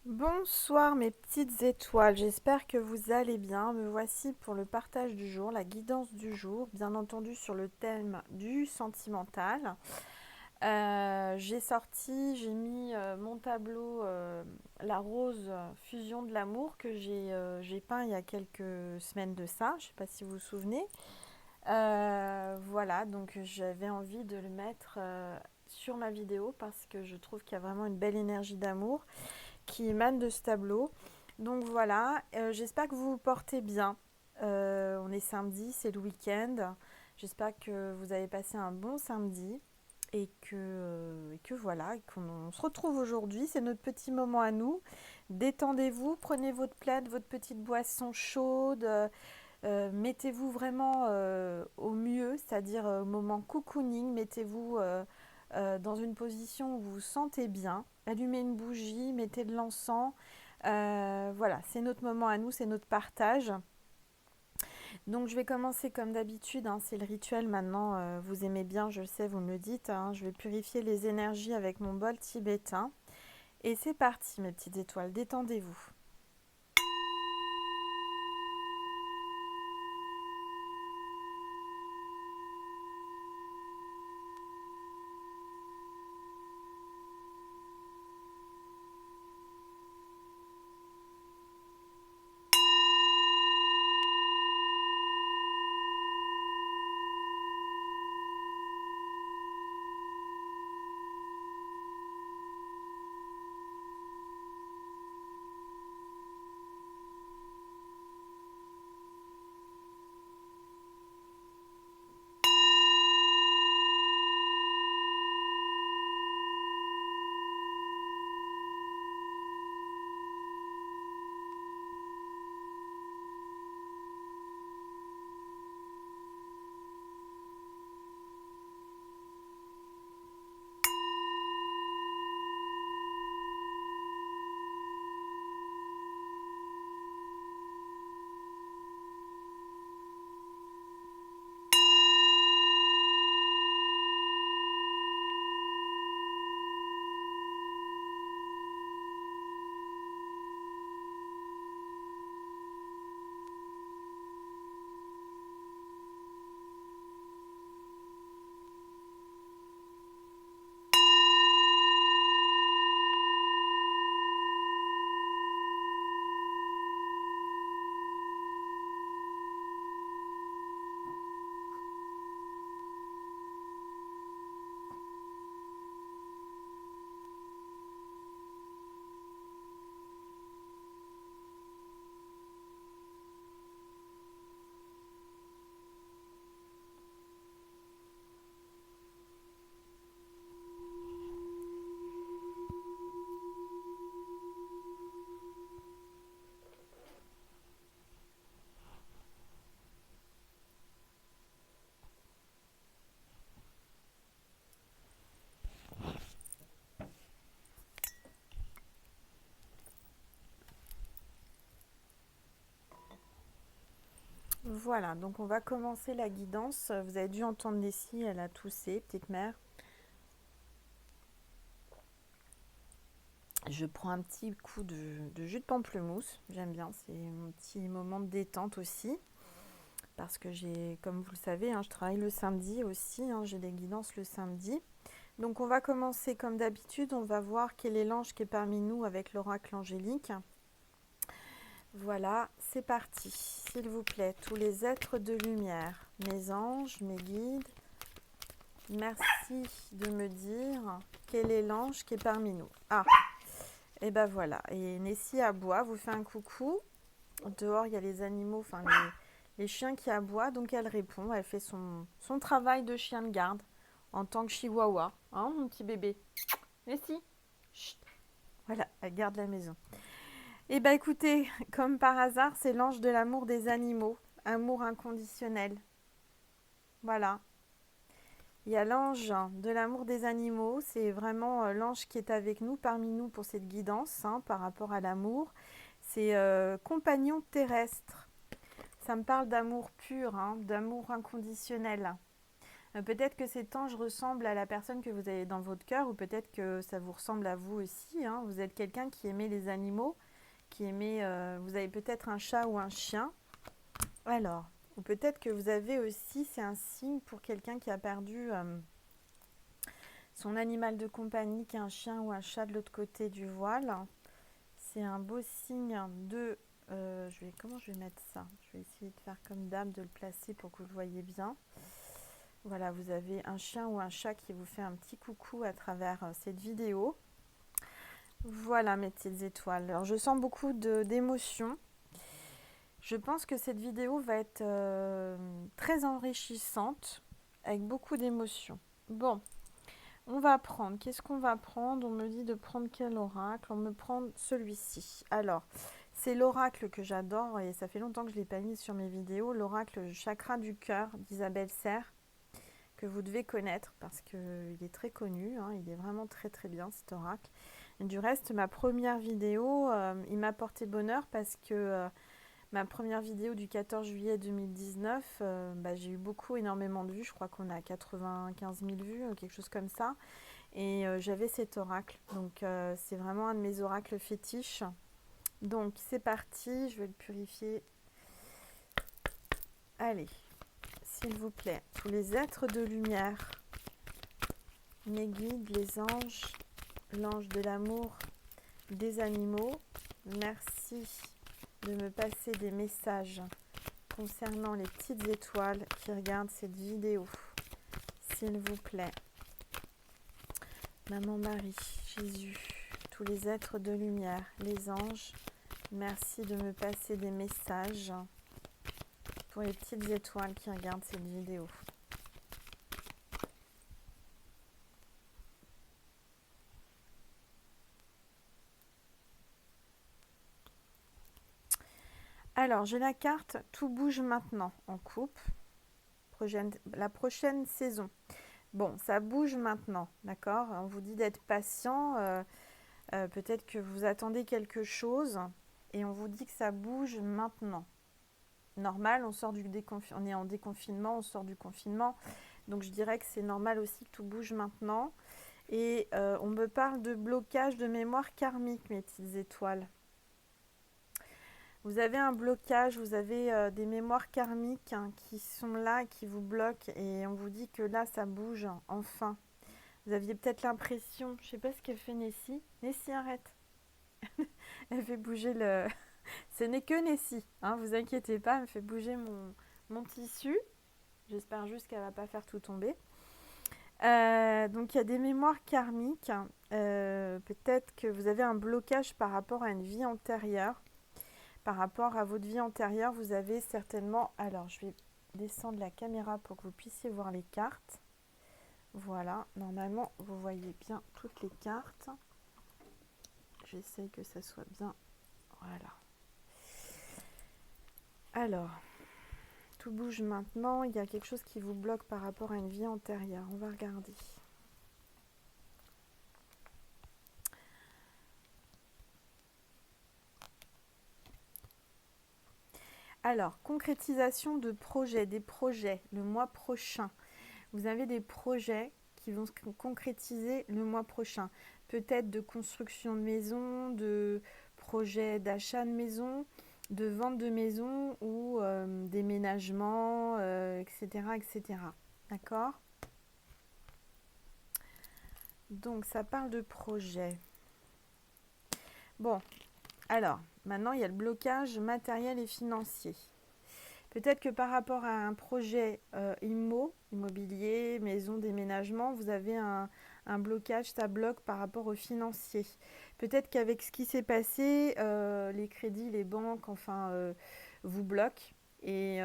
Bonsoir mes petites étoiles, j'espère que vous allez bien. Me voici pour le partage du jour, la guidance du jour, bien entendu sur le thème du sentimental. J'ai mis mon tableau La Rose Fusion de l'amour que j'ai peint il y a quelques semaines de ça, je ne sais pas si vous vous souvenez. Voilà, donc j'avais envie de le mettre sur ma vidéo parce que je trouve qu'il y a vraiment une belle énergie d'amour qui émane de ce tableau. Donc voilà, j'espère que vous vous portez bien. On est samedi, c'est le week-end. J'espère que vous avez passé un bon samedi et que voilà, et qu'on se retrouve aujourd'hui. C'est notre petit moment à nous. Détendez-vous, prenez votre plaid, votre petite boisson chaude. Mettez-vous vraiment au mieux, c'est-à-dire au moment cocooning. Mettez-vous dans une position où vous vous sentez bien. Allumez une bougie, mettez de l'encens. Voilà, c'est notre moment à nous, c'est notre partage. Donc je vais commencer comme d'habitude, hein, c'est le rituel maintenant. Vous aimez bien, je le sais, vous me le dites, hein. Je vais purifier les énergies avec mon bol tibétain. Et c'est parti, mes petites étoiles, détendez-vous. Voilà, donc on va commencer la guidance. Vous avez dû entendre Nessie, elle a toussé, petite mère. Je prends un petit coup de jus de pamplemousse, j'aime bien, c'est mon petit moment de détente aussi. Parce que comme vous le savez, hein, je travaille le samedi aussi, hein, j'ai des guidances le samedi. Donc on va commencer comme d'habitude, on va voir quel est l'ange qui est parmi nous avec l'oracle angélique. Voilà, c'est parti. S'il vous plaît, tous les êtres de lumière, mes anges, mes guides, merci de me dire quel est l'ange qui est parmi nous. Ah, et ben voilà. Et Nessie aboie, vous fait un coucou. Dehors, il y a les animaux, enfin les chiens qui aboient, donc elle répond, elle fait son travail de chien de garde en tant que chihuahua. Hein, mon petit bébé? Nessie, chut, voilà, elle garde la maison. Et bah écoutez, comme par hasard, c'est l'ange de l'amour des animaux, amour inconditionnel. Voilà. Il y a l'ange de l'amour des animaux, c'est vraiment l'ange qui est avec nous, parmi nous pour cette guidance, hein, par rapport à l'amour. C'est compagnon terrestre. Ça me parle d'amour pur, hein, d'amour inconditionnel. Peut-être que cet ange ressemble à la personne que vous avez dans votre cœur, ou peut-être que ça vous ressemble à vous aussi, hein. Vous êtes quelqu'un qui aimait les animaux, qui aimait, vous avez peut-être un chat ou un chien. Alors, ou peut-être que vous avez aussi, c'est un signe pour quelqu'un qui a perdu son animal de compagnie, qui est un chien ou un chat de l'autre côté du voile. C'est un beau signe de... comment je vais mettre ça? Je vais essayer de faire comme dame, de le placer pour que vous le voyez bien. Voilà, vous avez un chien ou un chat qui vous fait un petit coucou à travers cette vidéo. Voilà mes petites étoiles. Alors je sens beaucoup d'émotions. Je pense que cette vidéo va être très enrichissante, avec beaucoup d'émotions. Bon, on va prendre. Qu'est-ce qu'on va prendre? On me dit de prendre quel oracle? On me prend celui-ci. Alors, c'est l'oracle que j'adore et ça fait longtemps que je ne l'ai pas mis sur mes vidéos. L'oracle chakra du cœur d'Isabelle Serre, que vous devez connaître parce qu'il est très connu. Hein, il est vraiment très très bien cet oracle. Et du reste, ma première vidéo, il m'a porté bonheur parce que ma première vidéo du 14 juillet 2019, j'ai eu énormément de vues. Je crois qu'on a 95 000 vues, quelque chose comme ça. Et j'avais cet oracle. Donc c'est vraiment un de mes oracles fétiches. Donc c'est parti, je vais le purifier. Allez, s'il vous plaît, tous les êtres de lumière, mes guides, les anges, l'ange de l'amour, des animaux, merci de me passer des messages concernant les petites étoiles qui regardent cette vidéo. S'il vous plaît. Maman Marie, Jésus, tous les êtres de lumière, les anges, merci de me passer des messages pour les petites étoiles qui regardent cette vidéo. Alors, j'ai la carte « Tout bouge maintenant » en coupe. La prochaine saison. Bon, ça bouge maintenant, d'accord? On vous dit d'être patient. Peut-être que vous attendez quelque chose et on vous dit que ça bouge maintenant. Normal, on est en déconfinement, on sort du confinement. Donc, je dirais que c'est normal aussi que tout bouge maintenant. Et on me parle de blocage de mémoire karmique, mes petites étoiles. Vous avez un blocage, vous avez des mémoires karmiques qui sont là, qui vous bloquent. Et on vous dit que là, ça bouge, enfin. Vous aviez peut-être l'impression, je ne sais pas ce qu'elle fait Nessie. Nessie, arrête. Elle fait bouger le... Ce n'est que Nessie, hein, vous inquiétez pas, elle me fait bouger mon tissu. J'espère juste qu'elle ne va pas faire tout tomber. Donc il y a des mémoires karmiques. Peut-être que vous avez un blocage par rapport à une vie antérieure. Par rapport à votre vie antérieure, vous avez certainement... Alors, je vais descendre la caméra pour que vous puissiez voir les cartes. Voilà, normalement, vous voyez bien toutes les cartes. J'essaye que ça soit bien. Voilà. Alors, tout bouge maintenant. Il y a quelque chose qui vous bloque par rapport à une vie antérieure. On va regarder. Alors, concrétisation de projets, des projets le mois prochain. Vous avez des projets qui vont se concrétiser le mois prochain. Peut-être de construction de maison, de projets d'achat de maison, de vente de maison ou déménagement, etc., etc. D'accord? Donc, ça parle de projet. Bon, alors, maintenant, il y a le blocage matériel et financier. Peut-être que par rapport à un projet immobilier, maison, déménagement, vous avez un blocage, ça bloque par rapport au financier. Peut-être qu'avec ce qui s'est passé, les crédits, les banques, vous bloquent. Et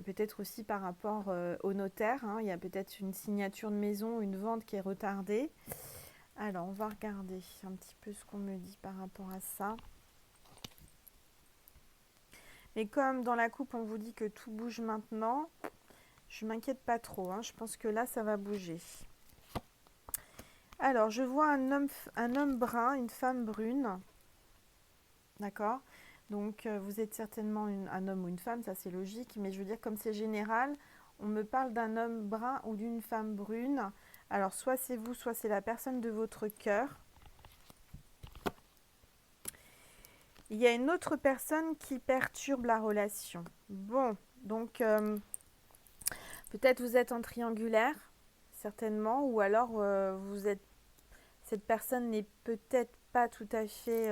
peut-être aussi par rapport au notaire, hein, il y a peut-être une signature de maison, une vente qui est retardée. Alors, on va regarder un petit peu ce qu'on me dit par rapport à ça. Mais comme dans la coupe, on vous dit que tout bouge maintenant, je ne m'inquiète pas trop. Hein. Je pense que là, ça va bouger. Alors, je vois un homme brun, une femme brune. D'accord? Donc, vous êtes certainement un homme ou une femme, ça c'est logique. Mais je veux dire, comme c'est général, On me parle d'un homme brun ou d'une femme brune. Alors, soit c'est vous, soit c'est la personne de votre cœur. Il y a une autre personne qui perturbe la relation. Bon, donc peut-être vous êtes en triangulaire, certainement, ou alors vous êtes. Cette personne n'est peut-être pas tout à fait.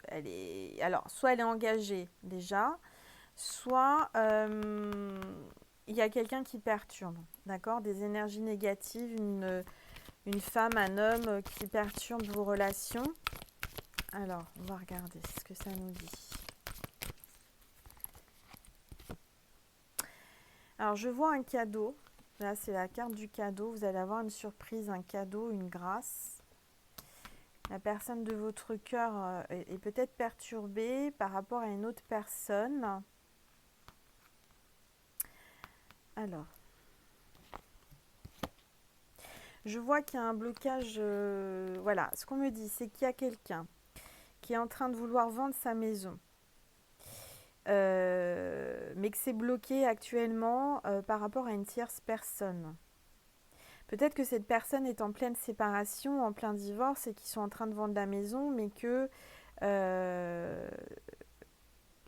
Elle est. Alors, soit elle est engagée déjà, soit il y a quelqu'un qui perturbe, d'accord? Des énergies négatives, une femme, un homme qui perturbe vos relations. Alors, on va regarder ce que ça nous dit. Alors, je vois un cadeau. Là, c'est la carte du cadeau. Vous allez avoir une surprise, un cadeau, une grâce. La personne de votre cœur est peut-être perturbée par rapport à une autre personne. Alors, je vois qu'il y a un blocage. Voilà, ce qu'on me dit, c'est qu'il y a quelqu'un qui est en train de vouloir vendre sa maison. Mais que c'est bloqué actuellement par rapport à une tierce personne. Peut-être que cette personne est en pleine séparation, en plein divorce et qu'ils sont en train de vendre la maison, mais que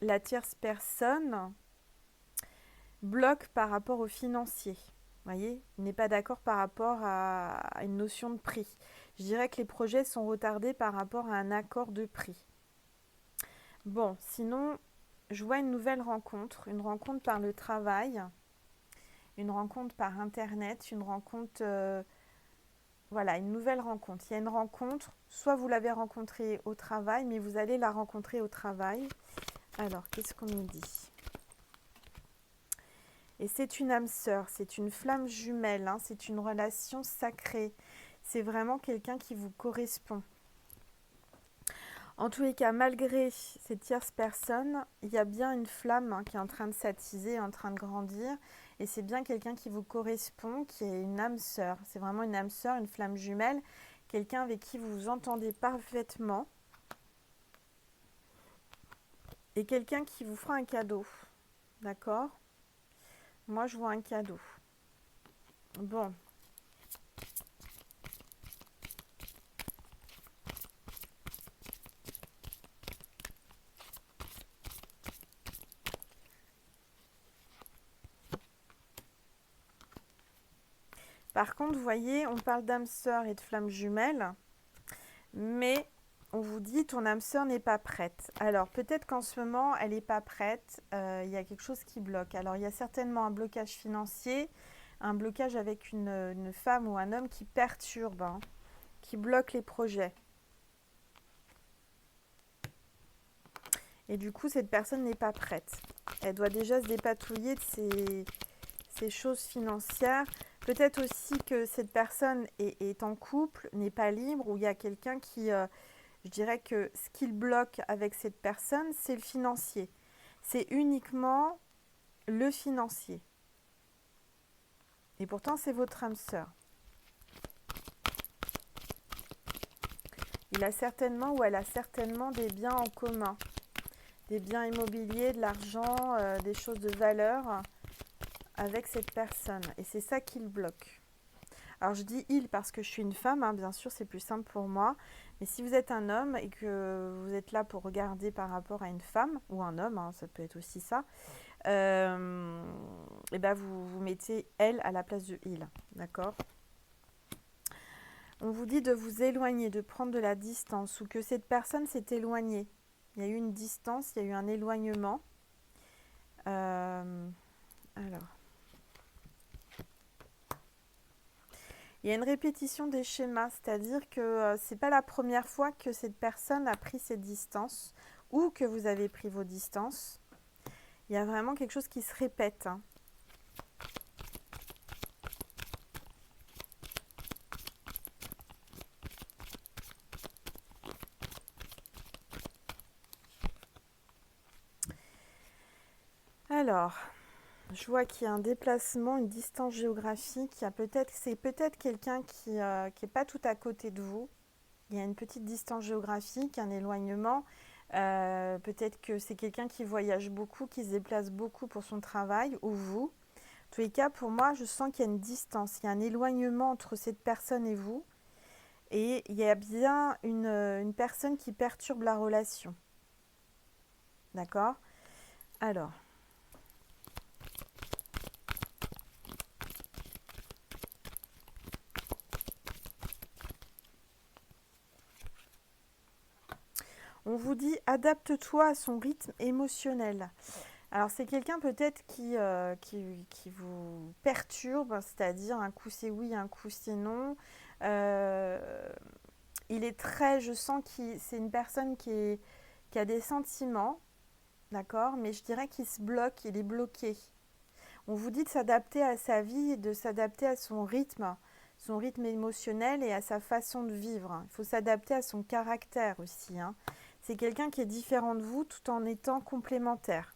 la tierce personne bloque par rapport au financier. Vous voyez, il n'est pas d'accord par rapport à une notion de prix. Je dirais que les projets sont retardés par rapport à un accord de prix. Bon, sinon, je vois une nouvelle rencontre, une rencontre par le travail, une rencontre par Internet, une rencontre... voilà, une nouvelle rencontre. Il y a une rencontre, soit vous l'avez rencontrée au travail, mais vous allez la rencontrer au travail. Alors, qu'est-ce qu'on nous dit? Et c'est une âme sœur, c'est une flamme jumelle, hein, c'est une relation sacrée. C'est vraiment quelqu'un qui vous correspond. En tous les cas, malgré cette tierce personne, il y a bien une flamme qui est en train de s'attiser, en train de grandir. Et c'est bien quelqu'un qui vous correspond, qui est une âme sœur. C'est vraiment une âme sœur, une flamme jumelle. Quelqu'un avec qui vous vous entendez parfaitement. Et quelqu'un qui vous fera un cadeau. D'accord? Moi, je vois un cadeau. Bon. Par contre, vous voyez, on parle d'âme sœur et de flamme jumelle, mais on vous dit ton âme sœur n'est pas prête. Alors peut-être qu'en ce moment, elle n'est pas prête, il y a quelque chose qui bloque. Alors il y a certainement un blocage financier, un blocage avec une femme ou un homme qui perturbe, hein, qui bloque les projets. Et du coup, cette personne n'est pas prête. Elle doit déjà se dépatouiller de ces choses financières. Peut-être aussi que cette personne est en couple, n'est pas libre, ou il y a quelqu'un qui, je dirais que ce qu'il bloque avec cette personne, c'est le financier. C'est uniquement le financier. Et pourtant, c'est votre âme sœur. Il a certainement ou elle a certainement des biens en commun. Des biens immobiliers, de l'argent, des choses de valeur avec cette personne. Et c'est ça qui le bloque. Alors je dis il parce que je suis une femme, hein, bien sûr c'est plus simple pour moi. Mais si vous êtes un homme et que vous êtes là pour regarder par rapport à une femme, ou un homme, hein, ça peut être aussi ça, et ben vous mettez elle à la place de il, d'accord? On vous dit de vous éloigner, de prendre de la distance, ou que cette personne s'est éloignée. Il y a eu une distance, il y a eu un éloignement. Alors... Il y a une répétition des schémas, c'est-à-dire que c'est pas la première fois que cette personne a pris ses distances ou que vous avez pris vos distances. Il y a vraiment quelque chose qui se répète, hein. Alors, je vois qu'il y a un déplacement, une distance géographique. C'est peut-être quelqu'un qui est pas tout à côté de vous. Il y a une petite distance géographique, un éloignement. Peut-être que c'est quelqu'un qui voyage beaucoup, qui se déplace beaucoup pour son travail, ou vous. tous les cas, pour moi, je sens qu'il y a une distance, il y a un éloignement entre cette personne et vous. Et il y a bien une personne qui perturbe la relation. D'accord? Alors, on vous dit adapte-toi à son rythme émotionnel. Alors, c'est quelqu'un peut-être qui vous perturbe, c'est-à-dire un coup c'est oui, un coup c'est non. Euh, il est très, je sens que c'est une personne qui a des sentiments, d'accord? Mais je dirais qu'il se bloque, il est bloqué. On vous dit de s'adapter à sa vie, de s'adapter à son rythme émotionnel et à sa façon de vivre. Il faut s'adapter à son caractère aussi, hein. C'est quelqu'un qui est différent de vous tout en étant complémentaire.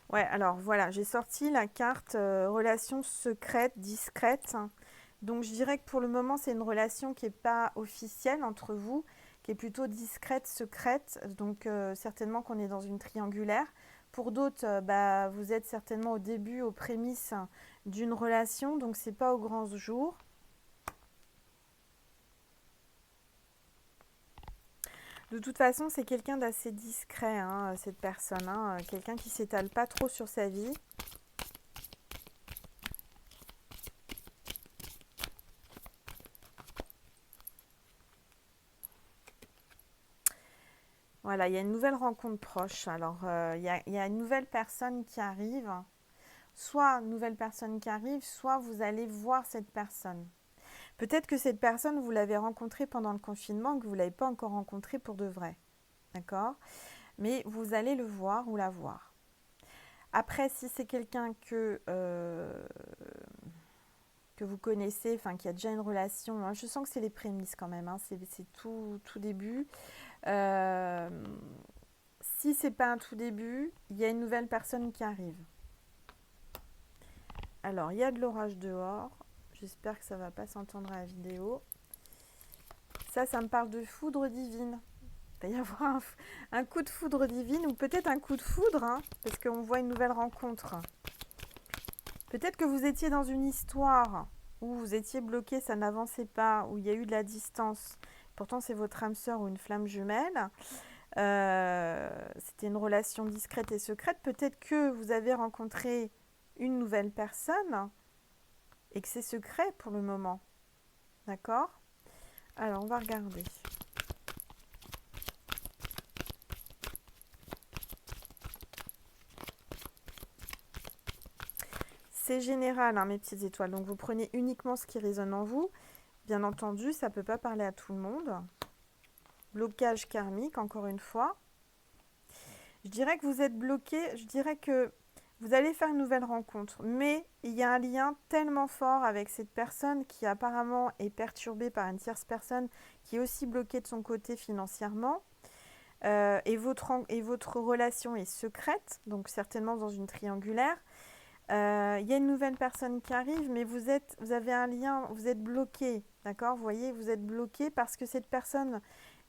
Ouais, alors voilà, j'ai sorti la carte relation secrète, discrète. Donc je dirais que pour le moment, c'est une relation qui n'est pas officielle entre vous, qui est plutôt discrète, secrète. Donc certainement qu'on est dans une triangulaire. Pour d'autres, bah, vous êtes certainement au début, aux prémices d'une relation, donc c'est pas au grand jour. De toute façon, c'est quelqu'un d'assez discret, hein, cette personne, hein, quelqu'un qui s'étale pas trop sur sa vie. Voilà, il y a une nouvelle rencontre proche. Alors, il y a une nouvelle personne qui arrive. Soit une nouvelle personne qui arrive, soit vous allez voir cette personne. Peut-être que cette personne, vous l'avez rencontrée pendant le confinement, que vous ne l'avez pas encore rencontrée pour de vrai. D'accord? Mais vous allez le voir ou la voir. Après, si c'est quelqu'un que vous connaissez, enfin qui a déjà une relation, hein, je sens que c'est les prémices quand même, hein, c'est tout début. Euh, Si c'est pas un tout début, il y a une nouvelle personne qui arrive. Alors, il y a de l'orage dehors. J'espère que ça va pas s'entendre à la vidéo. Ça me parle de foudre divine. Il va y avoir un coup de foudre divine ou peut-être un coup de foudre, hein, parce qu'on voit une nouvelle rencontre. Peut-être que vous étiez dans une histoire où vous étiez bloqué, ça n'avançait pas, où il y a eu de la distance. Pourtant, c'est votre âme sœur ou une flamme jumelle. C'était une relation discrète et secrète. Peut-être que vous avez rencontré une nouvelle personne et que c'est secret pour le moment. D'accord? Alors, on va regarder. C'est général, hein, mes petites étoiles. Donc, vous prenez uniquement ce qui résonne en vous. Bien entendu, ça ne peut pas parler à tout le monde. Blocage karmique, encore une fois. Je dirais que vous êtes bloqué. Je dirais que vous allez faire une nouvelle rencontre. Mais il y a un lien tellement fort avec cette personne qui apparemment est perturbée par une tierce personne qui est aussi bloquée de son côté financièrement. Et votre relation est secrète, donc certainement dans une triangulaire. Il y a une nouvelle personne qui arrive, mais vous avez un lien, vous êtes bloqué, d'accord? Vous voyez, vous êtes bloqué parce que cette personne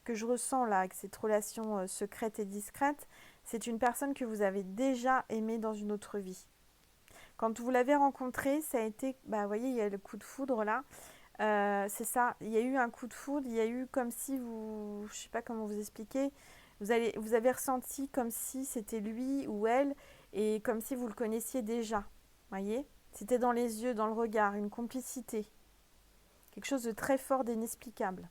que je ressens là, avec cette relation secrète et discrète, c'est une personne que vous avez déjà aimée dans une autre vie. Quand vous l'avez rencontrée, ça a été, bah, vous voyez, il y a le coup de foudre là. C'est ça, il y a eu un coup de foudre, il y a eu comme si vous, je sais pas comment vous expliquer, vous avez ressenti comme si c'était lui ou elle et comme si vous le connaissiez déjà. Voyez, c'était dans les yeux, dans le regard, une complicité, quelque chose de très fort, d'inexplicable.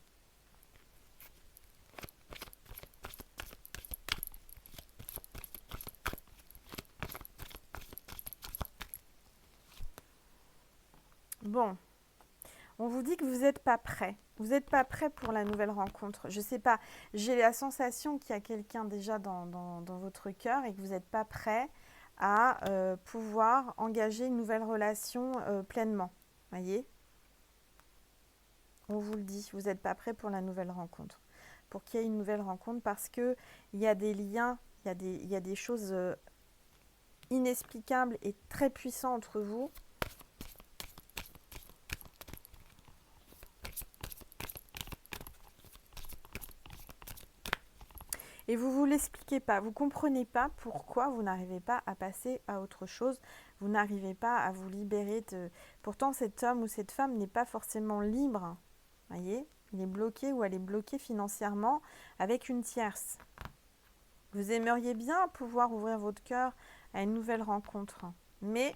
Bon, on vous dit que vous n'êtes pas prêt. Vous n'êtes pas prêt pour la nouvelle rencontre. Je ne sais pas, j'ai la sensation qu'il y a quelqu'un déjà dans votre cœur et que vous n'êtes pas prêt à pouvoir engager une nouvelle relation pleinement. Voyez? On vous le dit, vous n'êtes pas prêt pour la nouvelle rencontre. Pour qu'il y ait une nouvelle rencontre parce qu'il y a des liens, il y a des choses inexplicables et très puissantes entre vous. Et vous ne vous l'expliquez pas, vous ne comprenez pas pourquoi vous n'arrivez pas à passer à autre chose, vous n'arrivez pas à vous libérer de... Pourtant, cet homme ou cette femme n'est pas forcément libre, voyez, il est bloqué ou elle est bloquée financièrement avec une tierce. Vous aimeriez bien pouvoir ouvrir votre cœur à une nouvelle rencontre, mais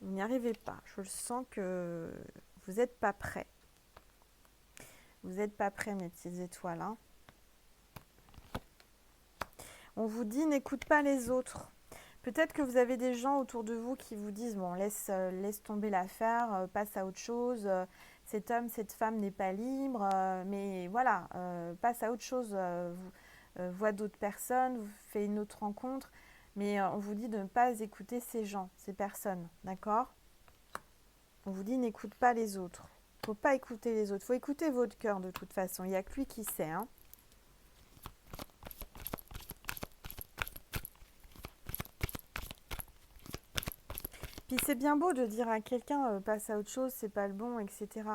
vous n'y arrivez pas. Je le sens que vous n'êtes pas prêt. Vous n'êtes pas prêts, mes petites étoiles. Hein. On vous dit, n'écoute pas les autres. Peut-être que vous avez des gens autour de vous qui vous disent, bon, laisse tomber l'affaire, passe à autre chose. Cet homme, cette femme n'est pas libre. Mais voilà, passe à autre chose. Vois d'autres personnes, vous faites une autre rencontre. Mais on vous dit de ne pas écouter ces gens, ces personnes. D'accord ? On vous dit, n'écoute pas les autres. Il ne faut pas écouter les autres. Il faut écouter votre cœur de toute façon. Il n'y a que lui qui sait. Hein. Puis c'est bien beau de dire à quelqu'un passe à autre chose, c'est pas le bon, etc.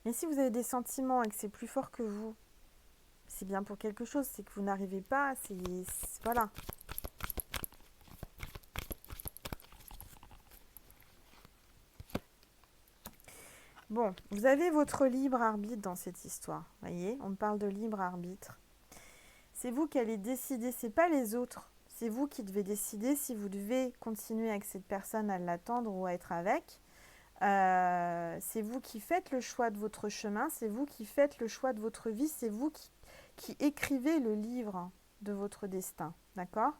Mais si vous avez des sentiments et que c'est plus fort que vous, c'est bien pour quelque chose, c'est que vous n'arrivez pas, voilà. Bon, vous avez votre libre arbitre dans cette histoire, voyez, on parle de libre arbitre. C'est vous qui allez décider, c'est pas les autres. C'est vous qui devez décider si vous devez continuer avec cette personne à l'attendre ou à être avec. C'est vous qui faites le choix de votre chemin, c'est vous qui faites le choix de votre vie, c'est vous qui écrivez le livre de votre destin, d'accord ?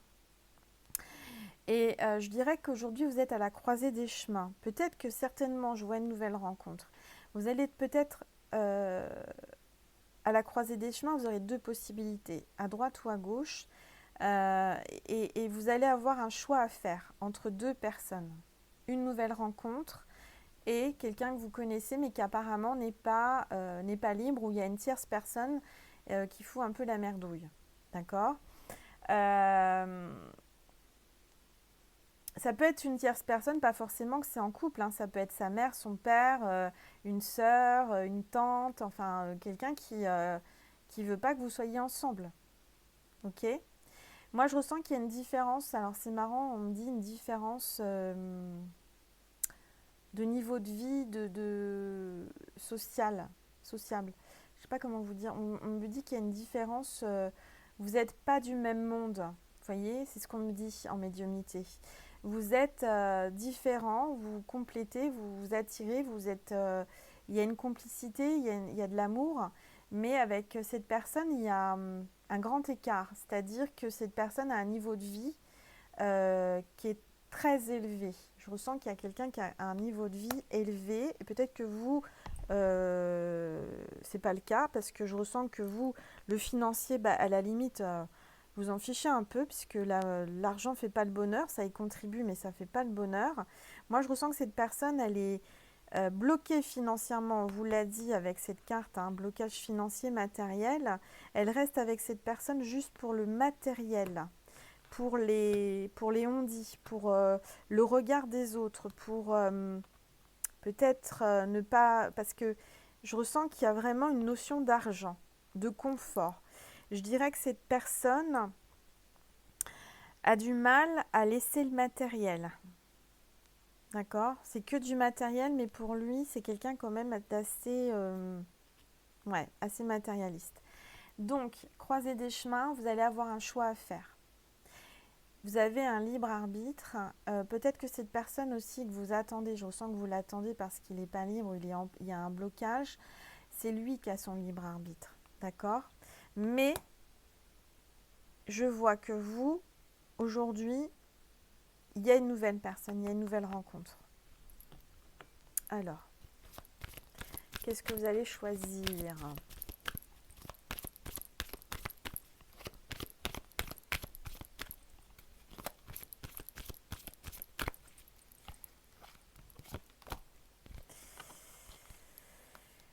Et je dirais qu'aujourd'hui, vous êtes à la croisée des chemins. Peut-être que certainement, je vois une nouvelle rencontre. Vous allez peut-être à la croisée des chemins, vous aurez deux possibilités, à droite ou à gauche. Et vous allez avoir un choix à faire entre deux personnes. Une nouvelle rencontre et quelqu'un que vous connaissez mais qui apparemment n'est pas libre, où il y a une tierce personne qui fout un peu la merdouille. D'accord ? Ça peut être une tierce personne, pas forcément que c'est en couple, hein. Ça peut être sa mère, son père, une sœur, une tante, enfin quelqu'un qui veut pas que vous soyez ensemble. Ok ? Moi, je ressens qu'il y a une différence. Alors, c'est marrant, on me dit une différence de niveau de vie, de sociable. Je sais pas comment vous dire. On me dit qu'il y a une différence. Vous n'êtes pas du même monde. Vous voyez, c'est ce qu'on me dit en médiumnité. Vous êtes différents, vous complétez, vous vous attirez, il y a une complicité, il y a de l'amour, mais avec cette personne, il y a un grand écart. C'est-à-dire que cette personne a un niveau de vie qui est très élevé. Je ressens qu'il y a quelqu'un qui a un niveau de vie élevé, et peut-être que vous, c'est pas le cas, parce que je ressens que vous, le financier, à la limite, vous en fichez un peu, puisque l'argent fait pas le bonheur, ça y contribue, mais ça fait pas le bonheur. Moi, je ressens que cette personne, elle est bloquée financièrement, on vous l'a dit avec cette carte, un blocage financier matériel. Elle reste avec cette personne juste pour le matériel, pour les on-dit, pour le regard des autres, pour peut-être ne pas... Parce que je ressens qu'il y a vraiment une notion d'argent, de confort. Je dirais que cette personne a du mal à laisser le matériel. D'accord ? C'est que du matériel, mais pour lui, c'est quelqu'un quand même d'assez assez matérialiste. Donc, croisez des chemins, vous allez avoir un choix à faire. Vous avez un libre arbitre. Peut-être que cette personne aussi que vous attendez, je ressens que vous l'attendez parce qu'il n'est pas libre, il y a un blocage. C'est lui qui a son libre arbitre. D'accord ? Mais je vois que vous, aujourd'hui, il y a une nouvelle personne, il y a une nouvelle rencontre. Alors, qu'est-ce que vous allez choisir ?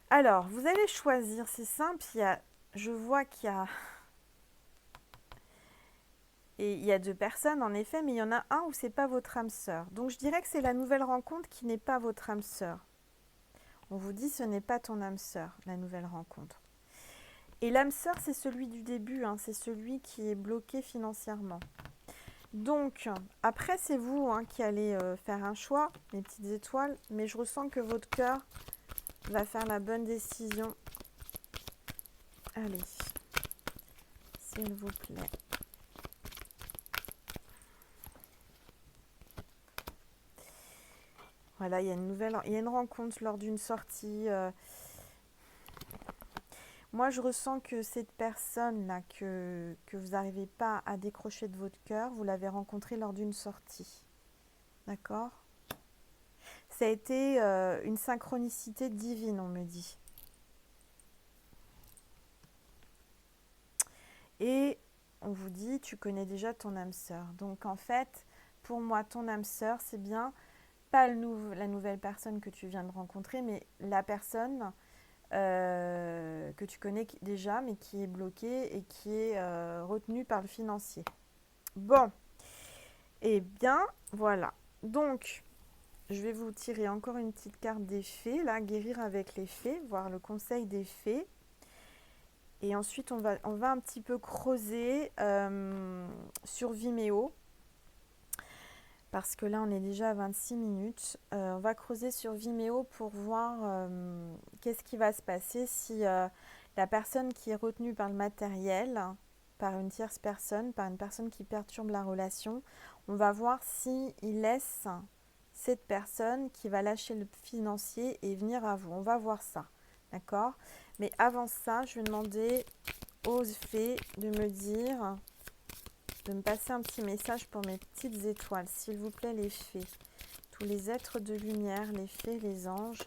Alors, vous allez choisir, c'est simple, je vois qu'il y a... Et il y a deux personnes, en effet, mais il y en a un où c'est pas votre âme sœur. Donc, je dirais que c'est la nouvelle rencontre qui n'est pas votre âme sœur. On vous dit, ce n'est pas ton âme sœur, la nouvelle rencontre. Et l'âme sœur, c'est celui du début, hein, c'est celui qui est bloqué financièrement. Donc, après, c'est vous qui allez faire un choix, mes petites étoiles, mais je ressens que votre cœur va faire la bonne décision. Allez, s'il vous plaît. Voilà, il y a une rencontre lors d'une sortie. Moi, je ressens que cette personne-là, que vous n'arrivez pas à décrocher de votre cœur, vous l'avez rencontrée lors d'une sortie. D'accord? Ça a été une synchronicité divine, on me dit. Et on vous dit, tu connais déjà ton âme sœur. Donc en fait, pour moi, ton âme sœur, c'est bien pas la nouvelle personne que tu viens de rencontrer, mais la personne que tu connais déjà, mais qui est bloquée et qui est retenue par le financier. Bon, eh bien, voilà. Donc, je vais vous tirer encore une petite carte des fées, là, guérir avec les fées, voir le conseil des fées. Et ensuite, on va un petit peu creuser sur Vimeo. Parce que là, on est déjà à 26 minutes. On va creuser sur Vimeo pour voir qu'est-ce qui va se passer si la personne qui est retenue par le matériel, par une tierce personne, par une personne qui perturbe la relation, on va voir s'il laisse cette personne qui va lâcher le financier et venir à vous. On va voir ça, d'accord? Mais avant ça, je vais demander aux fées de me dire, de me passer un petit message pour mes petites étoiles, s'il vous plaît, les fées. Tous les êtres de lumière, les fées, les anges,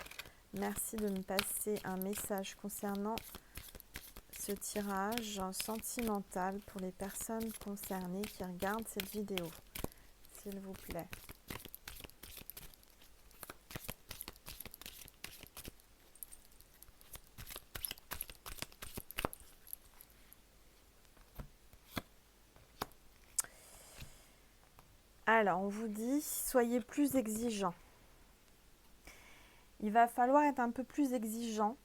merci de me passer un message concernant ce tirage sentimental pour les personnes concernées qui regardent cette vidéo, s'il vous plaît. Alors, on vous dit, soyez plus exigeants. Il va falloir être un peu plus exigeant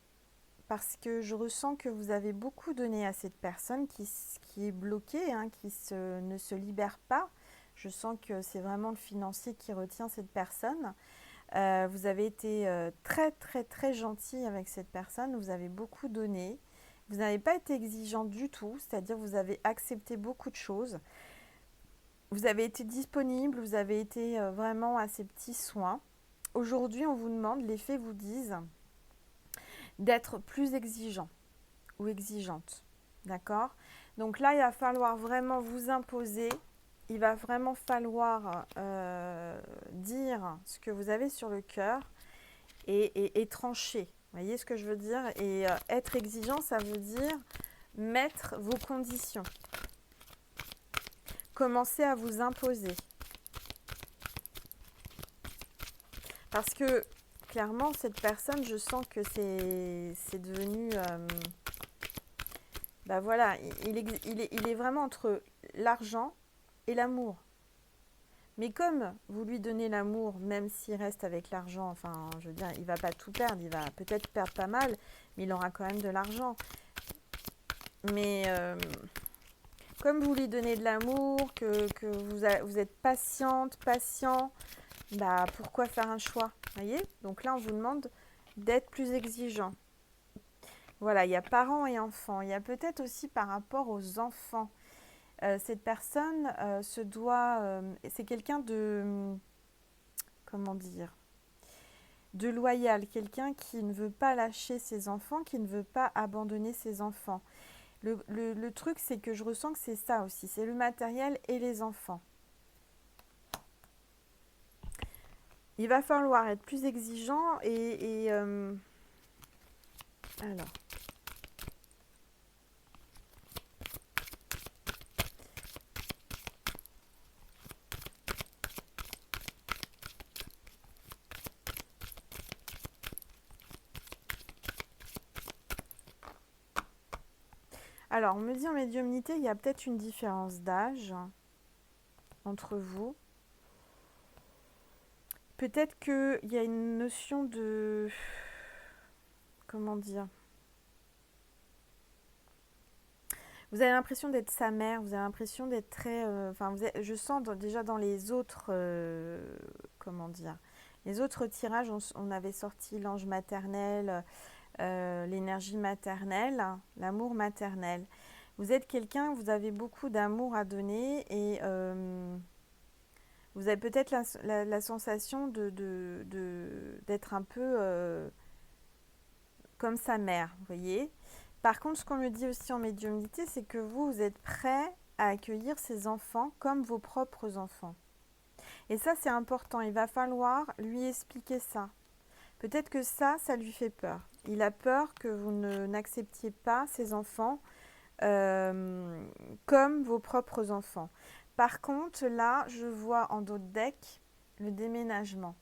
parce que je ressens que vous avez beaucoup donné à cette personne qui est bloquée, qui ne se libère pas. Je sens que c'est vraiment le financier qui retient cette personne. Vous avez été très très très gentil avec cette personne, vous avez beaucoup donné. Vous n'avez pas été exigeant du tout, c'est-à-dire vous avez accepté beaucoup de choses. Vous avez été disponible, vous avez été vraiment à ces petits soins. Aujourd'hui, on vous demande, les fées vous disent d'être plus exigeant ou exigeante. D'accord? Donc là, il va falloir vraiment vous imposer. Il va vraiment falloir dire ce que vous avez sur le cœur et trancher. Vous voyez ce que je veux dire? Et être exigeant, ça veut dire mettre vos conditions. Commencez à vous imposer. Parce que clairement, cette personne, je sens que c'est devenu... bah voilà, il est vraiment entre l'argent et l'amour. Mais comme vous lui donnez l'amour, même s'il reste avec l'argent, enfin, je veux dire, il va pas tout perdre, il va peut-être perdre pas mal, mais il aura quand même de l'argent. Mais comme vous lui donnez de l'amour, que vous êtes patiente, patient, bah pourquoi faire un choix? Voyez? Donc là, on vous demande d'être plus exigeant. Voilà, il y a parents et enfants. Il y a peut-être aussi par rapport aux enfants. Cette personne se doit... c'est quelqu'un de... comment dire? De loyal. Quelqu'un qui ne veut pas lâcher ses enfants, qui ne veut pas abandonner ses enfants. Le truc, c'est que je ressens que c'est ça aussi. C'est le matériel et les enfants. Il va falloir être plus exigeant et alors... Alors, on me dit en médiumnité, il y a peut-être une différence d'âge entre vous. Peut-être qu'il y a une notion de... comment dire? Vous avez l'impression d'être sa mère, vous avez l'impression d'être très... Enfin, je sens déjà dans les autres... comment dire? Les autres tirages, on avait sorti l'ange maternel, l'énergie maternelle, l'amour maternel. Vous êtes quelqu'un, vous avez beaucoup d'amour à donner et vous avez peut-être la sensation d'être un peu comme sa mère, vous voyez. Par contre, ce qu'on me dit aussi en médiumnité, c'est que vous êtes prêt à accueillir ces enfants comme vos propres enfants. Et ça, c'est important. Il va falloir lui expliquer ça. Peut-être que ça lui fait peur. Il a peur que vous n'acceptiez pas ces enfants euh, comme vos propres enfants. Par contre, là, je vois en d'autres decks le déménagement.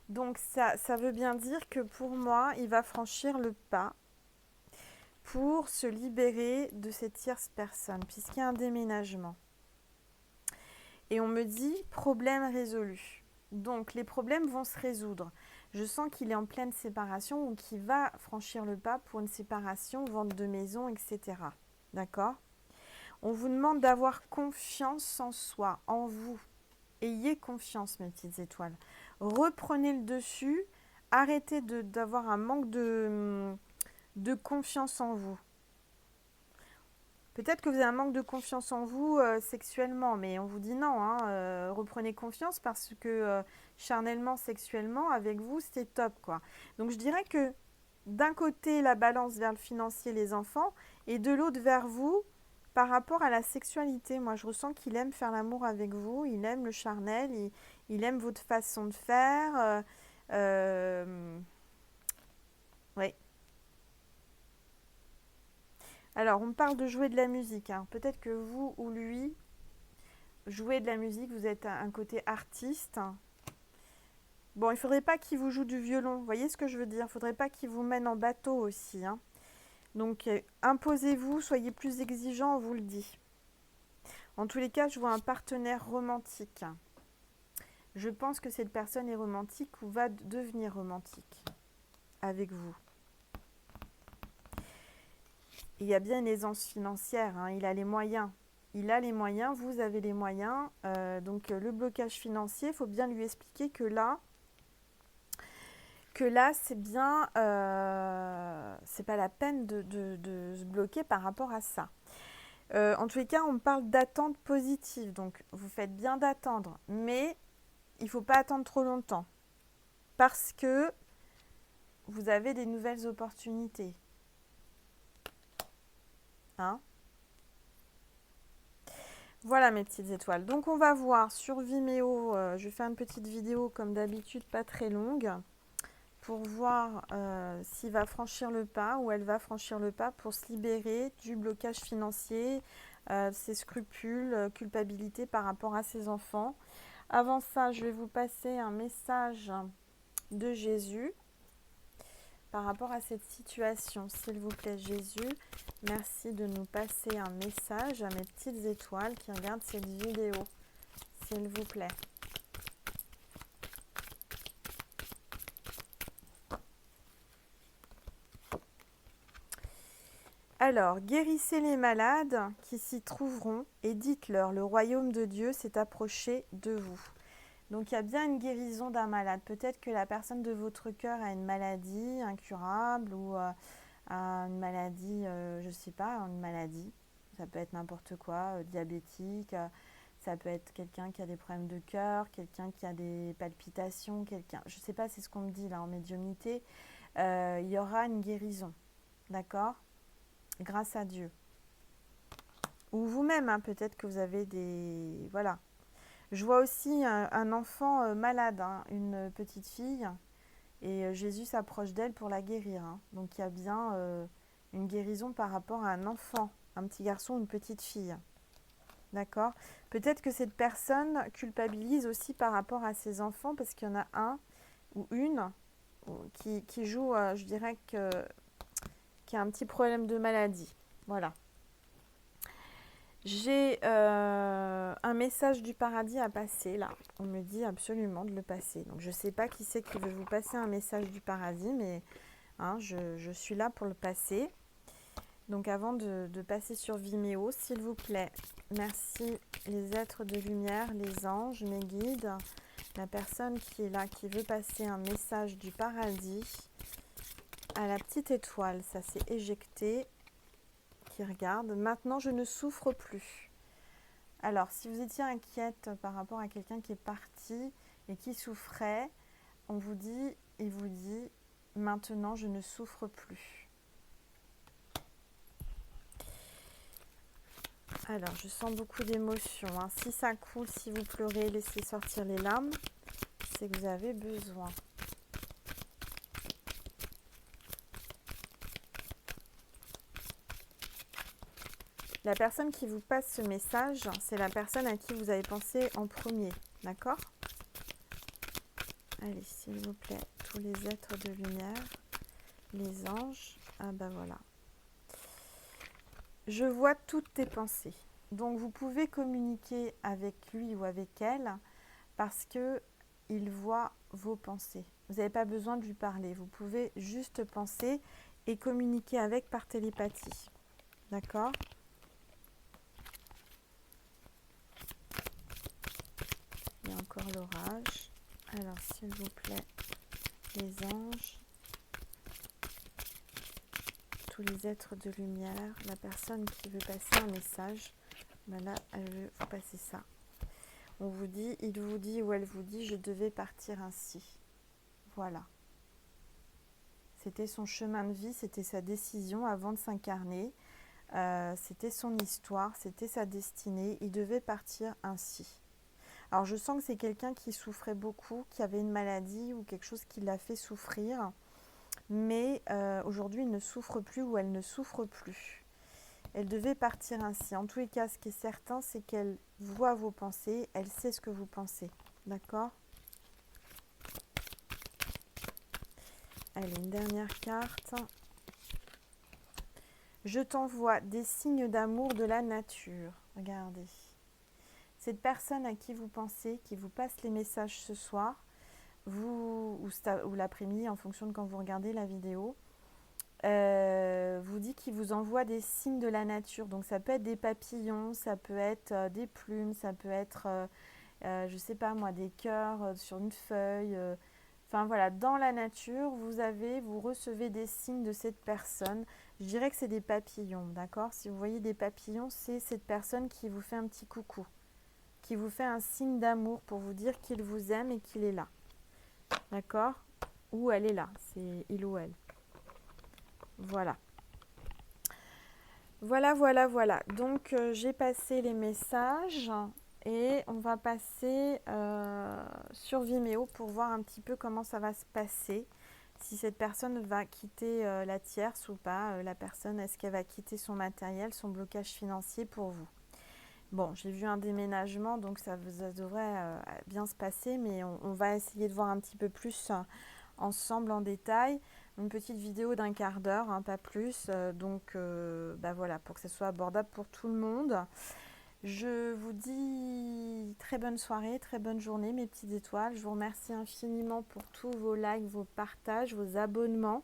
Donc ça veut bien dire que pour moi, il va franchir le pas pour se libérer de cette tierce personne, puisqu'il y a un déménagement. Et on me dit problème résolu. Donc les problèmes vont se résoudre. Je sens qu'il est en pleine séparation ou qu'il va franchir le pas pour une séparation, vente de maison, etc. D'accord? On vous demande d'avoir confiance en soi, en vous. Ayez confiance, mes petites étoiles. Reprenez le dessus. Arrêtez d'avoir un manque de confiance en vous. Peut-être que vous avez un manque de confiance en vous sexuellement, mais on vous dit non. Hein, reprenez confiance parce que charnellement, sexuellement, avec vous, c'était top, quoi. Donc je dirais que d'un côté, la balance vers le financier, les enfants, et de l'autre vers vous, par rapport à la sexualité. Moi, je ressens qu'il aime faire l'amour avec vous, il aime le charnel, il aime votre façon de faire. Oui. Alors, on parle de jouer de la musique. Hein. Peut-être que vous ou lui jouez de la musique, vous êtes un côté artiste. Bon, il ne faudrait pas qu'il vous joue du violon. Vous voyez ce que je veux dire? Il ne faudrait pas qu'il vous mène en bateau aussi. Hein. Donc, imposez-vous, soyez plus exigeant, on vous le dit. En tous les cas, je vois un partenaire romantique. Je pense que cette personne est romantique ou va devenir romantique avec vous. Il y a bien une aisance financière, hein, il a les moyens. Il a les moyens, vous avez les moyens. Donc le blocage financier, il faut bien lui expliquer que là c'est bien, c'est pas la peine de se bloquer par rapport à ça. En tous les cas, on parle d'attente positive, donc vous faites bien d'attendre, mais il ne faut pas attendre trop longtemps parce que vous avez des nouvelles opportunités. Hein? Voilà mes petites étoiles. Donc on va voir sur Vimeo, je vais faire une petite vidéo comme d'habitude, pas très longue, pour voir s'il va franchir le pas ou elle va franchir le pas pour se libérer du blocage financier, ses scrupules, culpabilité par rapport à ses enfants. Avant ça, je vais vous passer un message de Jésus par rapport à cette situation. S'il vous plaît, Jésus, merci de nous passer un message à mes petites étoiles qui regardent cette vidéo. S'il vous plaît. Alors, guérissez les malades qui s'y trouveront et dites-leur, le royaume de Dieu s'est approché de vous. Donc, il y a bien une guérison d'un malade. Peut-être que la personne de votre cœur a une maladie incurable ou une maladie, je ne sais pas, une maladie. Ça peut être n'importe quoi, diabétique, ça peut être quelqu'un qui a des problèmes de cœur, quelqu'un qui a des palpitations, quelqu'un, je ne sais pas, c'est ce qu'on me dit là en médiumnité. Il y aura une guérison, d'accord? Grâce à Dieu. Ou vous-même, hein, peut-être que vous avez des... Voilà. Je vois aussi un enfant malade, hein, une petite fille, et Jésus s'approche d'elle pour la guérir. Hein. Donc il y a bien une guérison par rapport à un enfant, un petit garçon, une petite fille. D'accord? Peut-être que cette personne culpabilise aussi par rapport à ses enfants, parce qu'il y en a un ou une qui joue, je dirais, qui a un petit problème de maladie. Voilà. J'ai un message du paradis à passer là. On me dit absolument de le passer. Donc je ne sais pas qui c'est qui veut vous passer un message du paradis, mais hein, je suis là pour le passer. Donc avant de passer sur Vimeo, s'il vous plaît, merci les êtres de lumière, les anges, mes guides, la personne qui est là, qui veut passer un message du paradis à la petite étoile. Ça s'est éjecté, qui regarde. Maintenant, je ne souffre plus. Alors, si vous étiez inquiète par rapport à quelqu'un qui est parti et qui souffrait, on vous dit, il vous dit, maintenant, je ne souffre plus. Alors, je sens beaucoup d'émotions, hein. Si ça coule, si vous pleurez, laissez sortir les larmes. C'est que vous avez besoin. La personne qui vous passe ce message, c'est la personne à qui vous avez pensé en premier. D'accord ? Allez, s'il vous plaît, tous les êtres de lumière, les anges. Ah ben voilà. Je vois toutes tes pensées. Donc vous pouvez communiquer avec lui ou avec elle parce que il voit vos pensées. Vous n'avez pas besoin de lui parler. Vous pouvez juste penser et communiquer avec par télépathie. D'accord ? Il y a encore l'orage. Alors, s'il vous plaît, les anges, tous les êtres de lumière, la personne qui veut passer un message, ben là, elle veut vous passer ça. On vous dit, il vous dit ou elle vous dit, je devais partir ainsi. Voilà. C'était son chemin de vie, c'était sa décision avant de s'incarner. C'était son histoire, c'était sa destinée. Il devait partir ainsi. Alors je sens que c'est quelqu'un qui souffrait beaucoup, qui avait une maladie ou quelque chose qui l'a fait souffrir. Mais aujourd'hui, il ne souffre plus ou elle ne souffre plus. Elle devait partir ainsi. En tous les cas, ce qui est certain, c'est qu'elle voit vos pensées, elle sait ce que vous pensez. D'accord ? Allez, une dernière carte. Je t'envoie des signes d'amour de la nature. Regardez. Cette personne à qui vous pensez, qui vous passe les messages ce soir, ou l'après-midi, en fonction de quand vous regardez la vidéo, vous dit qu'il vous envoie des signes de la nature. Donc ça peut être des papillons, ça peut être des plumes, ça peut être, je sais pas moi, des cœurs sur une feuille. Enfin voilà, dans la nature, vous recevez des signes de cette personne. Je dirais que c'est des papillons, d'accord ? Si vous voyez des papillons, c'est cette personne qui vous fait un petit coucou, qui vous fait un signe d'amour pour vous dire qu'il vous aime et qu'il est là. D'accord ? Ou elle est là, c'est il ou elle. Voilà. Voilà. Donc, j'ai passé les messages et on va passer sur Vimeo pour voir un petit peu comment ça va se passer. Si cette personne va quitter la tierce ou pas. La personne, est-ce qu'elle va quitter son matériel, son blocage financier pour vous ? Bon, j'ai vu un déménagement, donc ça devrait bien se passer, mais on va essayer de voir un petit peu plus ensemble en détail. Une petite vidéo d'un quart d'heure, hein, pas plus. Bah voilà, pour que ce soit abordable pour tout le monde. Je vous dis très bonne soirée, très bonne journée, mes petites étoiles. Je vous remercie infiniment pour tous vos likes, vos partages, vos abonnements.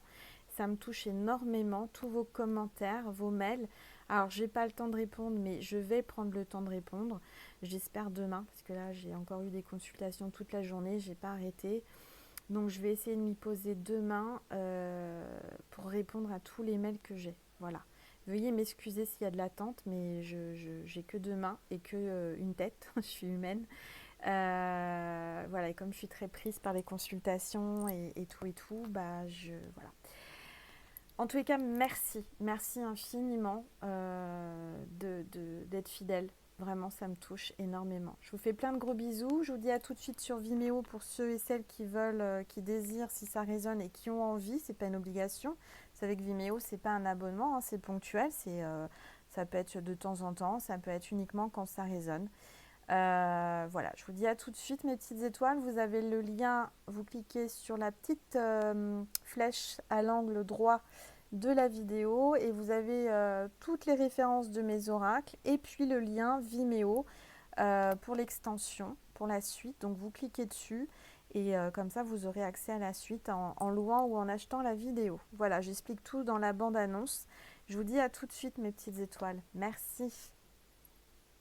Ça me touche énormément, tous vos commentaires, vos mails. Alors, j'ai pas le temps de répondre, mais je vais prendre le temps de répondre. J'espère demain, parce que là, j'ai encore eu des consultations toute la journée, j'ai pas arrêté. Donc, je vais essayer de m'y poser demain pour répondre à tous les mails que j'ai. Voilà. Veuillez m'excuser s'il y a de l'attente, mais j'ai que deux mains et que une tête. Je suis humaine. Voilà, et comme je suis très prise par les consultations et tout, bah voilà. En tous les cas, merci infiniment d'être fidèle. Vraiment, ça me touche énormément. Je vous fais plein de gros bisous. Je vous dis à tout de suite sur Vimeo pour ceux et celles qui veulent, qui désirent, si ça résonne et qui ont envie. C'est pas une obligation. Vous savez que Vimeo, c'est pas un abonnement, hein, c'est ponctuel. Ça peut être de temps en temps, ça peut être uniquement quand ça résonne. Voilà, je vous dis à tout de suite, mes petites étoiles. Vous avez le lien, vous cliquez sur la petite flèche à l'angle droit de la vidéo et vous avez toutes les références de mes oracles et puis le lien Vimeo pour l'extension, pour la suite. Donc vous cliquez dessus et comme ça vous aurez accès à la suite en louant ou en achetant la vidéo. Voilà, j'explique tout dans la bande-annonce. Je vous dis à tout de suite mes petites étoiles. Merci.